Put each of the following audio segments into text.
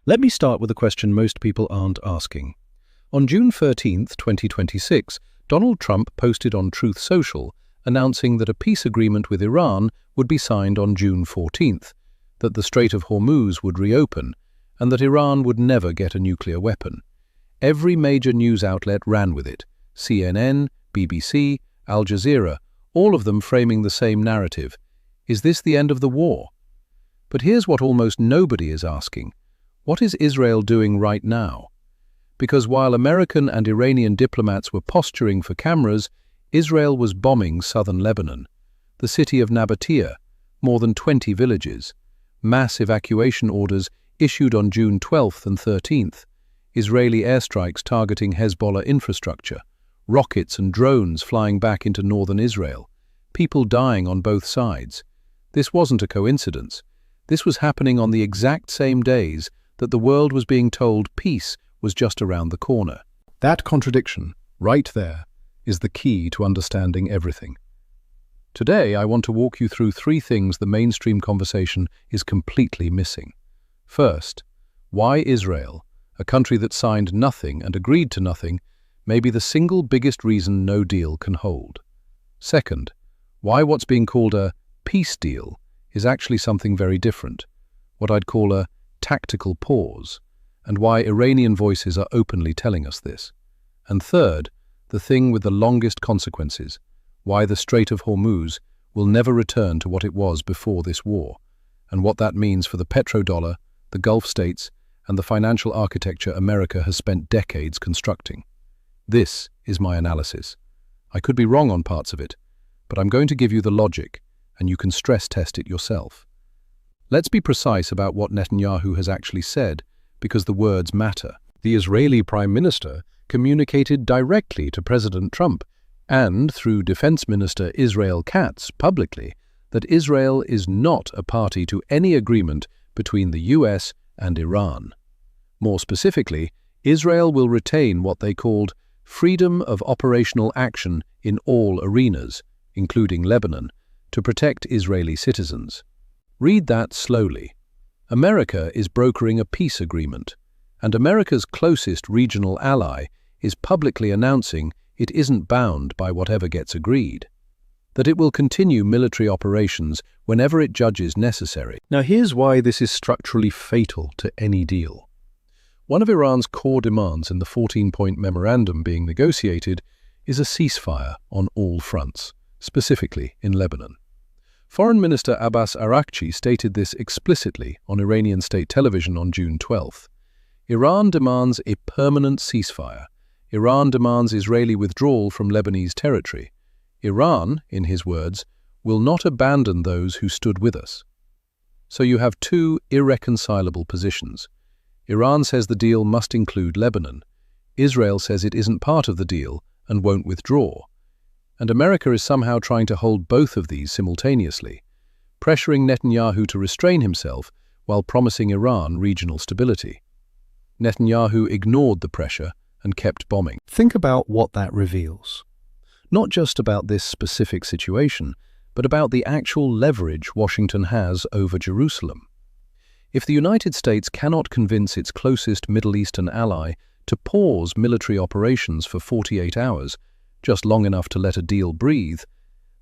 Let me start with a question most people aren't asking. On June 13, 2026, Donald Trump posted on Truth Social announcing that a peace agreement with Iran would be signed on June 14th, that the Strait of Hormuz would reopen, and that Iran would never get a nuclear weapon. Every major news outlet ran with it: CNN, BBC, Al Jazeera, all of them framing the same narrative. Is this the end of the war? But here's what almost nobody is asking. What is Israel doing right now? Because while American and Iranian diplomats were posturing for cameras, Israel was bombing southern Lebanon, the city of Nabatea, more than 20 villages, mass evacuation orders issued on June 12th and 13th, Israeli airstrikes targeting Hezbollah infrastructure, rockets and drones flying back into northern Israel, people dying on both sides. This wasn't a coincidence. This was happening on the exact same days that the world was being told peace was just around the corner. That contradiction, right there, is the key to understanding everything. Today, I want to walk you through three things the mainstream conversation is completely missing. First, why Israel, a country that signed nothing and agreed to nothing, may be the single biggest reason no deal can hold. Second, why what's being called a peace deal is actually something very different, what I'd call a tactical pause, and why Iranian voices are openly telling us this. And third, the thing with the longest consequences, why the Strait of Hormuz will never return to what it was before this war, and what that means for the petrodollar, the Gulf states, and the financial architecture America has spent decades constructing. This is my analysis. I could be wrong on parts of it, but I'm going to give you the logic, and you can stress test it yourself. Let's be precise about what Netanyahu has actually said, because the words matter. The Israeli Prime Minister communicated directly to President Trump and through Defense Minister Israel Katz publicly that Israel is not a party to any agreement between the US and Iran. More specifically, Israel will retain what they called freedom of operational action in all arenas, including Lebanon, to protect Israeli citizens. Read that slowly. America is brokering a peace agreement, and America's closest regional ally is publicly announcing it isn't bound by whatever gets agreed, that it will continue military operations whenever it judges necessary. Now here's why this is structurally fatal to any deal. One of Iran's core demands in the 14-point memorandum being negotiated is a ceasefire on all fronts, specifically in Lebanon. Foreign Minister Abbas Araghchi stated this explicitly on Iranian state television on June 12th. Iran demands a permanent ceasefire. Iran demands Israeli withdrawal from Lebanese territory. Iran, in his words, will not abandon those who stood with us. So you have two irreconcilable positions. Iran says the deal must include Lebanon. Israel says it isn't part of the deal and won't withdraw. And America is somehow trying to hold both of these simultaneously, pressuring Netanyahu to restrain himself while promising Iran regional stability. Netanyahu ignored the pressure and kept bombing. Think about what that reveals. Not just about this specific situation, but about the actual leverage Washington has over Jerusalem. If the United States cannot convince its closest Middle Eastern ally to pause military operations for 48 hours, just long enough to let a deal breathe,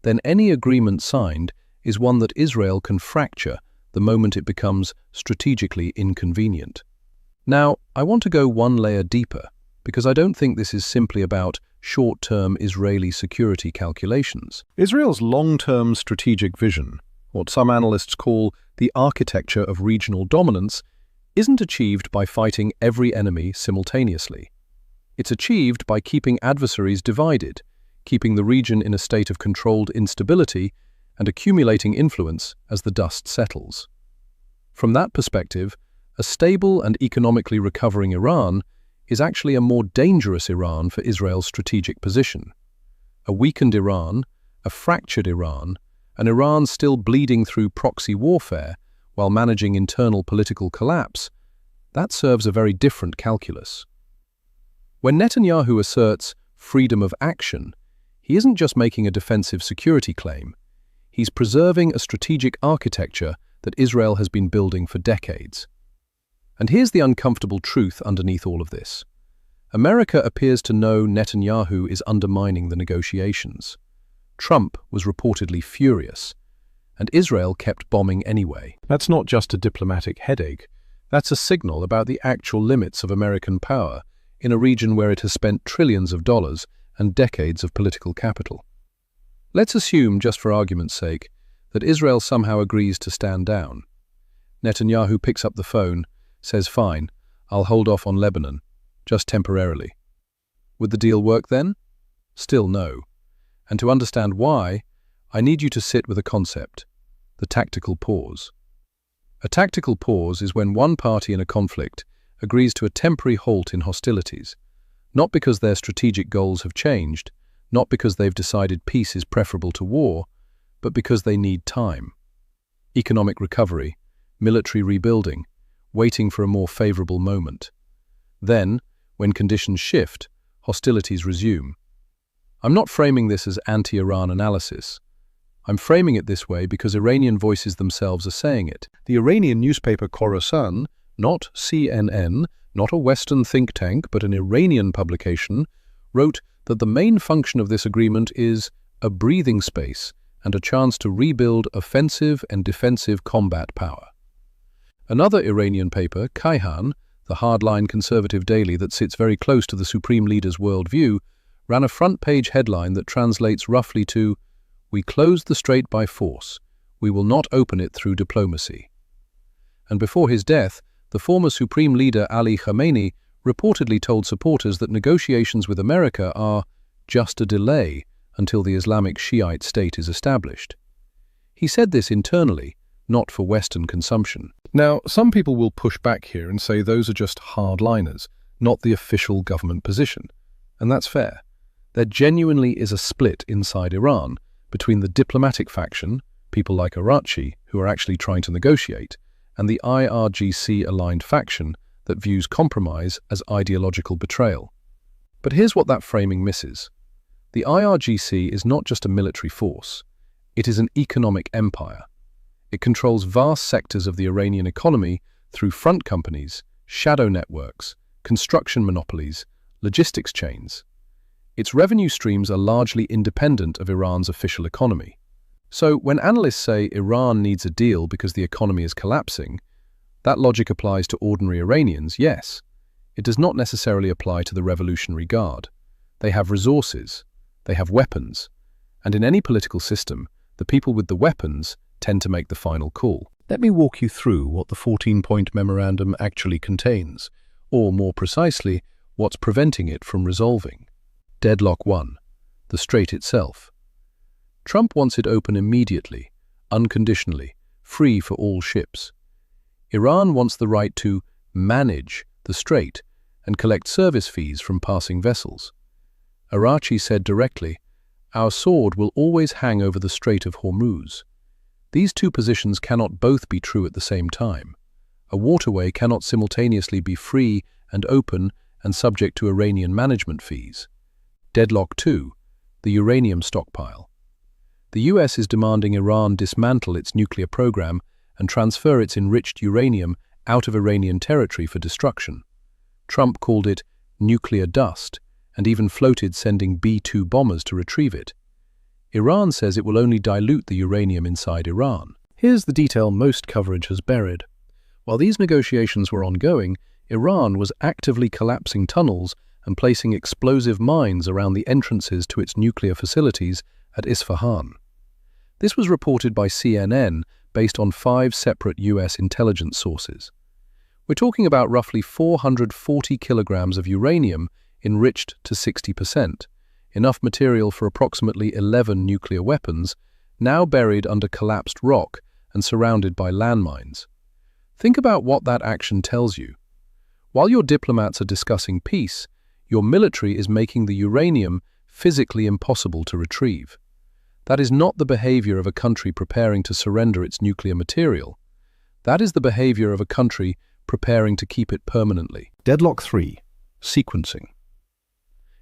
then any agreement signed is one that Israel can fracture the moment it becomes strategically inconvenient. Now, I want to go one layer deeper, because I don't think this is simply about short-term Israeli security calculations. Israel's long-term strategic vision, what some analysts call the architecture of regional dominance, isn't achieved by fighting every enemy simultaneously. It's achieved by keeping adversaries divided, keeping the region in a state of controlled instability, and accumulating influence as the dust settles. From that perspective, a stable and economically recovering Iran is actually a more dangerous Iran for Israel's strategic position. A weakened Iran, a fractured Iran, an Iran still bleeding through proxy warfare while managing internal political collapse, that serves a very different calculus. When Netanyahu asserts freedom of action, he isn't just making a defensive security claim. He's preserving a strategic architecture that Israel has been building for decades. And here's the uncomfortable truth underneath all of this. America appears to know Netanyahu is undermining the negotiations. Trump was reportedly furious, and Israel kept bombing anyway. That's not just a diplomatic headache. That's a signal about the actual limits of American power in a region where it has spent trillions of dollars and decades of political capital. Let's assume, just for argument's sake, that Israel somehow agrees to stand down. Netanyahu picks up the phone, says, "Fine, I'll hold off on Lebanon, just temporarily." Would the deal work then? Still no. And to understand why, I need you to sit with a concept: the tactical pause. A tactical pause is when one party in a conflict agrees to a temporary halt in hostilities, not because their strategic goals have changed, not because they've decided peace is preferable to war, but because they need time. Economic recovery, military rebuilding, waiting for a more favorable moment. Then, when conditions shift, hostilities resume. I'm not framing this as anti-Iran analysis. I'm framing it this way because Iranian voices themselves are saying it. The Iranian newspaper Khorasan, not CNN, not a Western think tank, but an Iranian publication, wrote that the main function of this agreement is a breathing space and a chance to rebuild offensive and defensive combat power. Another Iranian paper, Kayhan, the hardline conservative daily that sits very close to the supreme leader's worldview, ran a front-page headline that translates roughly to, "We closed the strait by force. We will not open it through diplomacy." And before his death, the former supreme leader Ali Khamenei reportedly told supporters that negotiations with America are just a delay until the Islamic Shiite state is established. He said this internally, not for Western consumption. Now, some people will push back here and say those are just hardliners, not the official government position. And that's fair. There genuinely is a split inside Iran between the diplomatic faction, people like Arachi, who are actually trying to negotiate, and the IRGC-aligned faction that views compromise as ideological betrayal. But here's what that framing misses. The IRGC is not just a military force. It is an economic empire. It controls vast sectors of the Iranian economy through front companies, shadow networks, construction monopolies, logistics chains. Its revenue streams are largely independent of Iran's official economy. So when analysts say Iran needs a deal because the economy is collapsing, that logic applies to ordinary Iranians, yes. It does not necessarily apply to the Revolutionary Guard. They have resources, they have weapons, and in any political system, the people with the weapons tend to make the final call. Let me walk you through what the 14-point memorandum actually contains, or more precisely, what's preventing it from resolving. Deadlock 1. The strait itself. Trump wants it open immediately, unconditionally, free for all ships. Iran wants the right to manage the strait and collect service fees from passing vessels. Arachi said directly, "Our sword will always hang over the Strait of Hormuz." These two positions cannot both be true at the same time. A waterway cannot simultaneously be free and open and subject to Iranian management fees. Deadlock 2. The uranium stockpile. The US is demanding Iran dismantle its nuclear program and transfer its enriched uranium out of Iranian territory for destruction. Trump called it nuclear dust and even floated sending B-2 bombers to retrieve it. Iran says it will only dilute the uranium inside Iran. Here's the detail most coverage has buried. While these negotiations were ongoing, Iran was actively collapsing tunnels and placing explosive mines around the entrances to its nuclear facilities at Isfahan. This was reported by CNN based on 5 separate US intelligence sources. We're talking about roughly 440 kilograms of uranium enriched to 60%, enough material for approximately 11 nuclear weapons, now buried under collapsed rock and surrounded by landmines. Think about what that action tells you. While your diplomats are discussing peace, your military is making the uranium physically impossible to retrieve. That is not the behavior of a country preparing to surrender its nuclear material. That is the behavior of a country preparing to keep it permanently. Deadlock 3. Sequencing.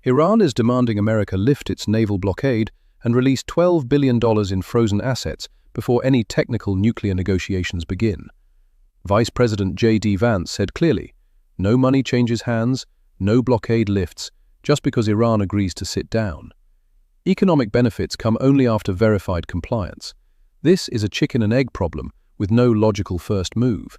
Iran is demanding America lift its naval blockade and release $12 billion in frozen assets before any technical nuclear negotiations begin. Vice President J.D. Vance said clearly, no money changes hands, no blockade lifts, just because Iran agrees to sit down. Economic benefits come only after verified compliance. This is a chicken and egg problem with no logical first move.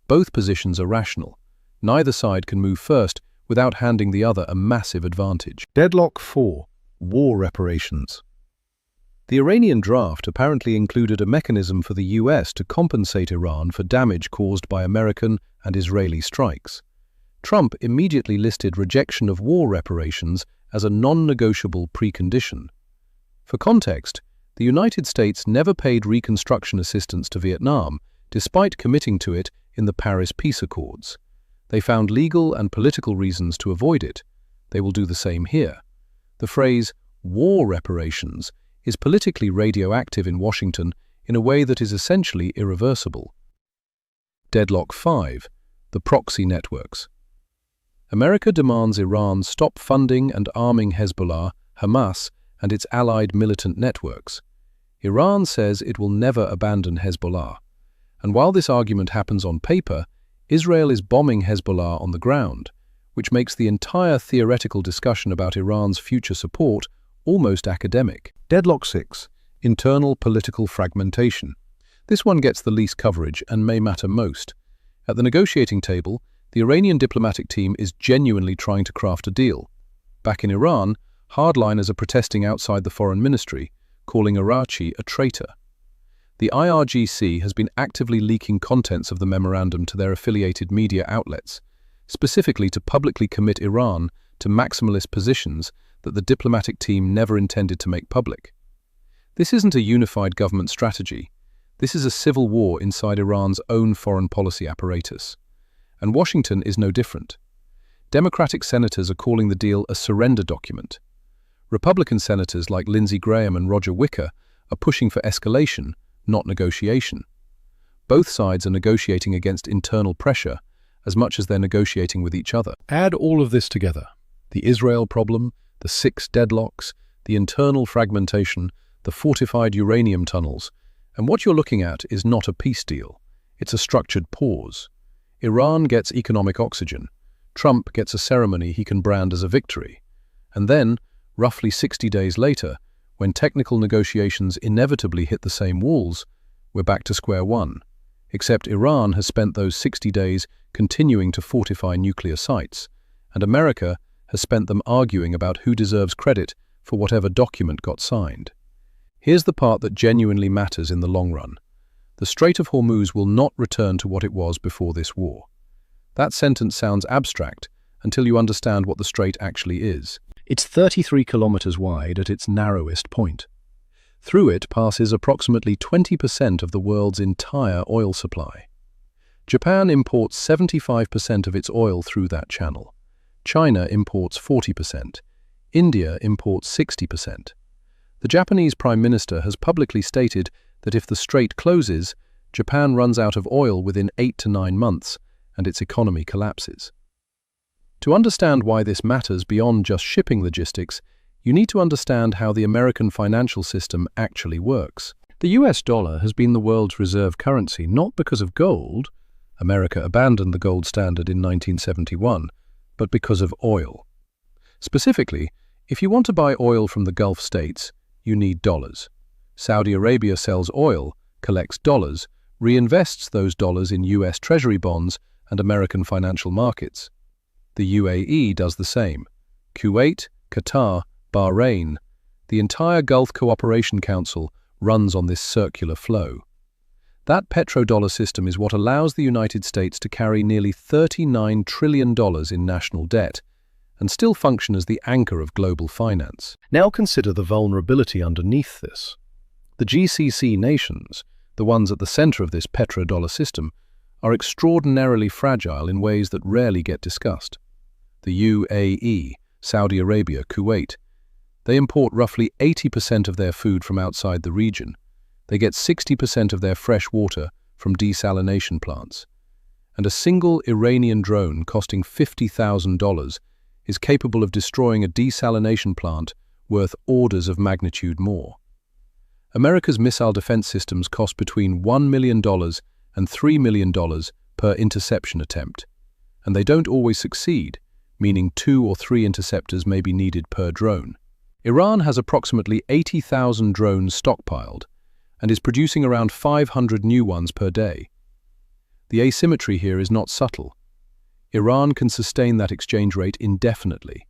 Both positions are rational. Neither side can move first without handing the other a massive advantage. Deadlock 4. War reparations. The Iranian draft apparently included a mechanism for the US to compensate Iran for damage caused by American and Israeli strikes. Trump immediately listed rejection of war reparations as a non-negotiable precondition. For context, the United States never paid reconstruction assistance to Vietnam, despite committing to it in the Paris Peace Accords. They found legal and political reasons to avoid it. They will do the same here. The phrase, war reparations, is politically radioactive in Washington in a way that is essentially irreversible. Deadlock 5. The proxy networks. America demands Iran stop funding and arming Hezbollah, Hamas, and its allied militant networks. Iran says it will never abandon Hezbollah. And while this argument happens on paper, Israel is bombing Hezbollah on the ground, which makes the entire theoretical discussion about Iran's future support almost academic. Deadlock 6. Internal political fragmentation. This one gets the least coverage and may matter most. At the negotiating table, the Iranian diplomatic team is genuinely trying to craft a deal. Back in Iran, hardliners are protesting outside the foreign ministry, calling Arachi a traitor. The IRGC has been actively leaking contents of the memorandum to their affiliated media outlets, specifically to publicly commit Iran to maximalist positions that the diplomatic team never intended to make public. This isn't a unified government strategy. This is a civil war inside Iran's own foreign policy apparatus. And Washington is no different. Democratic senators are calling the deal a surrender document. Republican senators like Lindsey Graham and Roger Wicker are pushing for escalation, not negotiation. Both sides are negotiating against internal pressure as much as they're negotiating with each other. Add all of this together. The Israel problem, the 6 deadlocks, the internal fragmentation, the fortified uranium tunnels, and what you're looking at is not a peace deal. It's a structured pause. Iran gets economic oxygen. Trump gets a ceremony he can brand as a victory. And then, roughly 60 days later, when technical negotiations inevitably hit the same walls, we're back to square one. Except Iran has spent those 60 days continuing to fortify nuclear sites, and America has spent them arguing about who deserves credit for whatever document got signed. Here's the part that genuinely matters in the long run. The Strait of Hormuz will not return to what it was before this war. That sentence sounds abstract until you understand what the strait actually is. It's 33 kilometers wide at its narrowest point. Through it passes approximately 20% of the world's entire oil supply. Japan imports 75% of its oil through that channel. China imports 40%. India imports 60%. The Japanese Prime Minister has publicly stated that if the strait closes, Japan runs out of oil within 8 to 9 months and its economy collapses. To understand why this matters beyond just shipping logistics, you need to understand how the American financial system actually works. The US dollar has been the world's reserve currency not because of gold — America abandoned the gold standard in 1971 — but because of oil. Specifically, if you want to buy oil from the Gulf states, you need dollars. Saudi Arabia sells oil, collects dollars, reinvests those dollars in US Treasury bonds and American financial markets. The UAE does the same. Kuwait, Qatar, Bahrain, the entire Gulf Cooperation Council runs on this circular flow. That petrodollar system is what allows the United States to carry nearly $39 trillion in national debt and still function as the anchor of global finance. Now consider the vulnerability underneath this. The GCC nations, the ones at the center of this petrodollar system, are extraordinarily fragile in ways that rarely get discussed. The UAE, Saudi Arabia, Kuwait, they import roughly 80% of their food from outside the region. They get 60% of their fresh water from desalination plants. And a single Iranian drone costing $50,000 is capable of destroying a desalination plant worth orders of magnitude more. America's missile defense systems cost between $1 million and $3 million per interception attempt. And they don't always succeed, meaning 2 or 3 interceptors may be needed per drone. Iran has approximately 80,000 drones stockpiled and is producing around 500 new ones per day. The asymmetry here is not subtle. Iran can sustain that exchange rate indefinitely.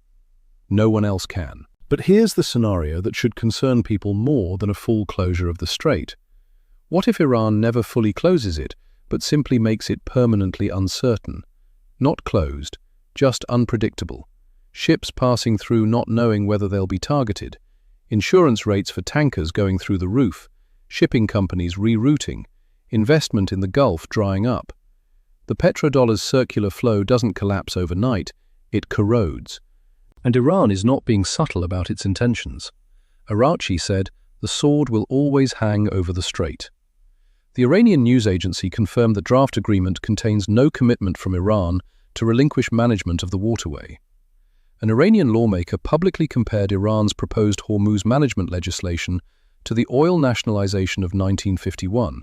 No one else can. But here's the scenario that should concern people more than a full closure of the strait. What if Iran never fully closes it, but simply makes it permanently uncertain? Not closed, just unpredictable. Ships passing through not knowing whether they'll be targeted. Insurance rates for tankers going through the roof. Shipping companies rerouting. Investment in the Gulf drying up. The petrodollar's circular flow doesn't collapse overnight, it corrodes. And Iran is not being subtle about its intentions. Araghchi said, "The sword will always hang over the strait." The Iranian news agency confirmed the draft agreement contains no commitment from Iran to relinquish management of the waterway. An Iranian lawmaker publicly compared Iran's proposed Hormuz management legislation to the oil nationalization of 1951,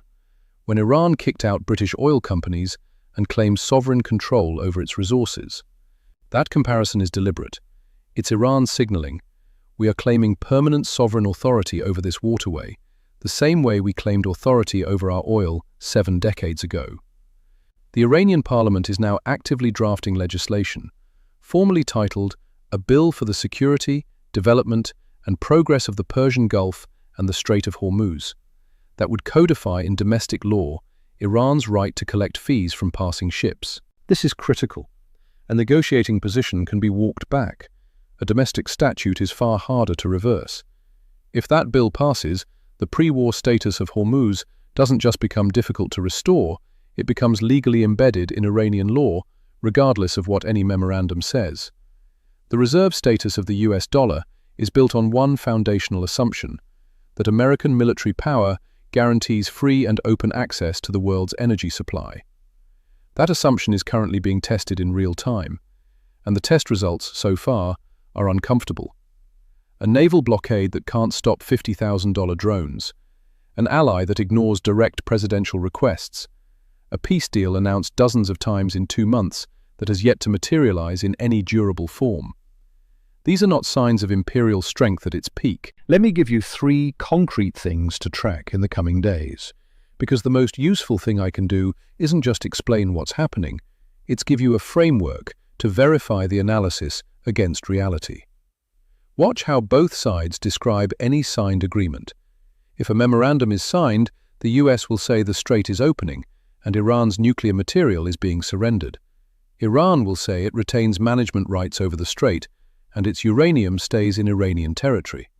when Iran kicked out British oil companies and claimed sovereign control over its resources. That comparison is deliberate. It's Iran signaling, "We are claiming permanent sovereign authority over this waterway, the same way we claimed authority over our oil 7 decades ago." The Iranian parliament is now actively drafting legislation, formally titled "A Bill for the Security, Development and Progress of the Persian Gulf and the Strait of Hormuz," that would codify in domestic law Iran's right to collect fees from passing ships. This is critical. A negotiating position can be walked back. A domestic statute is far harder to reverse. If that bill passes, the pre-war status of Hormuz doesn't just become difficult to restore, it becomes legally embedded in Iranian law, regardless of what any memorandum says. The reserve status of the US dollar is built on one foundational assumption, that American military power guarantees free and open access to the world's energy supply. That assumption is currently being tested in real time, and the test results, so far, are uncomfortable. A naval blockade that can't stop $50,000 drones, an ally that ignores direct presidential requests, a peace deal announced dozens of times in 2 months that has yet to materialize in any durable form. These are not signs of imperial strength at its peak. Let me give you 3 concrete things to track in the coming days, because the most useful thing I can do isn't just explain what's happening, it's give you a framework to verify the analysis against reality. Watch how both sides describe any signed agreement. If a memorandum is signed, the US will say the strait is opening, and Iran's nuclear material is being surrendered. Iran will say it retains management rights over the strait, and its uranium stays in Iranian territory.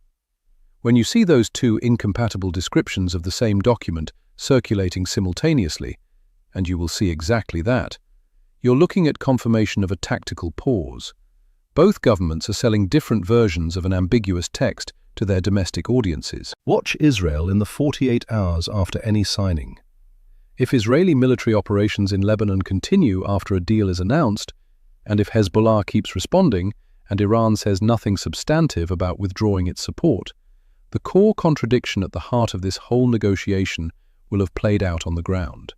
When you see those 2 incompatible descriptions of the same document circulating simultaneously, and you will see exactly that, you're looking at confirmation of a tactical pause. Both governments are selling different versions of an ambiguous text to their domestic audiences. Watch Israel in the 48 hours after any signing. If Israeli military operations in Lebanon continue after a deal is announced, and if Hezbollah keeps responding, and Iran says nothing substantive about withdrawing its support, the core contradiction at the heart of this whole negotiation will have played out on the ground.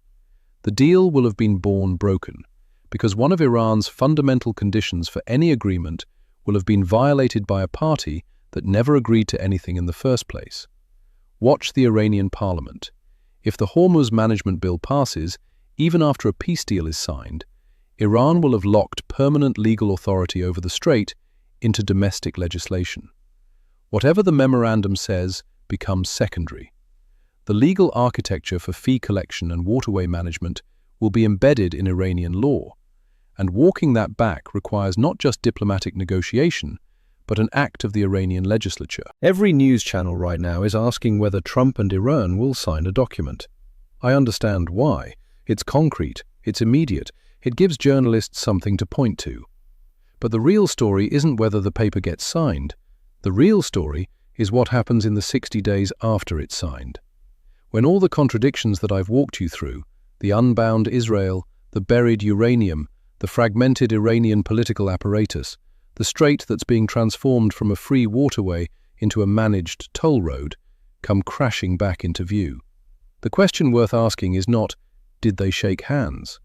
The deal will have been born broken, because one of Iran's fundamental conditions for any agreement will have been violated by a party that never agreed to anything in the first place. Watch the Iranian parliament. If the Hormuz management bill passes, even after a peace deal is signed, Iran will have locked permanent legal authority over the strait into domestic legislation. Whatever the memorandum says becomes secondary. The legal architecture for fee collection and waterway management will be embedded in Iranian law, and walking that back requires not just diplomatic negotiation, but an act of the Iranian legislature. Every news channel right now is asking whether Trump and Iran will sign a document. I understand why. It's concrete, it's immediate, it gives journalists something to point to. But the real story isn't whether the paper gets signed. The real story is what happens in the 60 days after it's signed. When all the contradictions that I've walked you through, the unbound Israel, the buried uranium, the fragmented Iranian political apparatus, the strait that's being transformed from a free waterway into a managed toll road, come crashing back into view. The question worth asking is not, did they shake hands?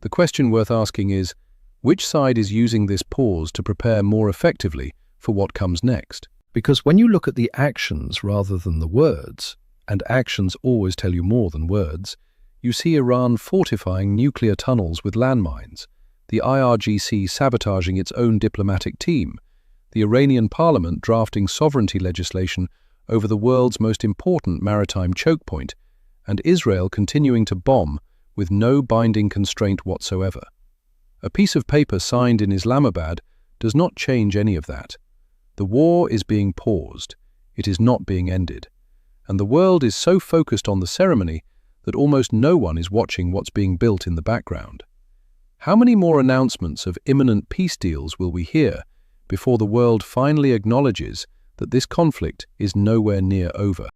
The question worth asking is, which side is using this pause to prepare more effectively for what comes next? Because when you look at the actions rather than the words, and actions always tell you more than words, you see Iran fortifying nuclear tunnels with landmines, the IRGC sabotaging its own diplomatic team, the Iranian parliament drafting sovereignty legislation over the world's most important maritime choke point, and Israel continuing to bomb with no binding constraint whatsoever. A piece of paper signed in Islamabad does not change any of that. The war is being paused, it is not being ended, and the world is so focused on the ceremony that almost no one is watching what's being built in the background. How many more announcements of imminent peace deals will we hear before the world finally acknowledges that this conflict is nowhere near over?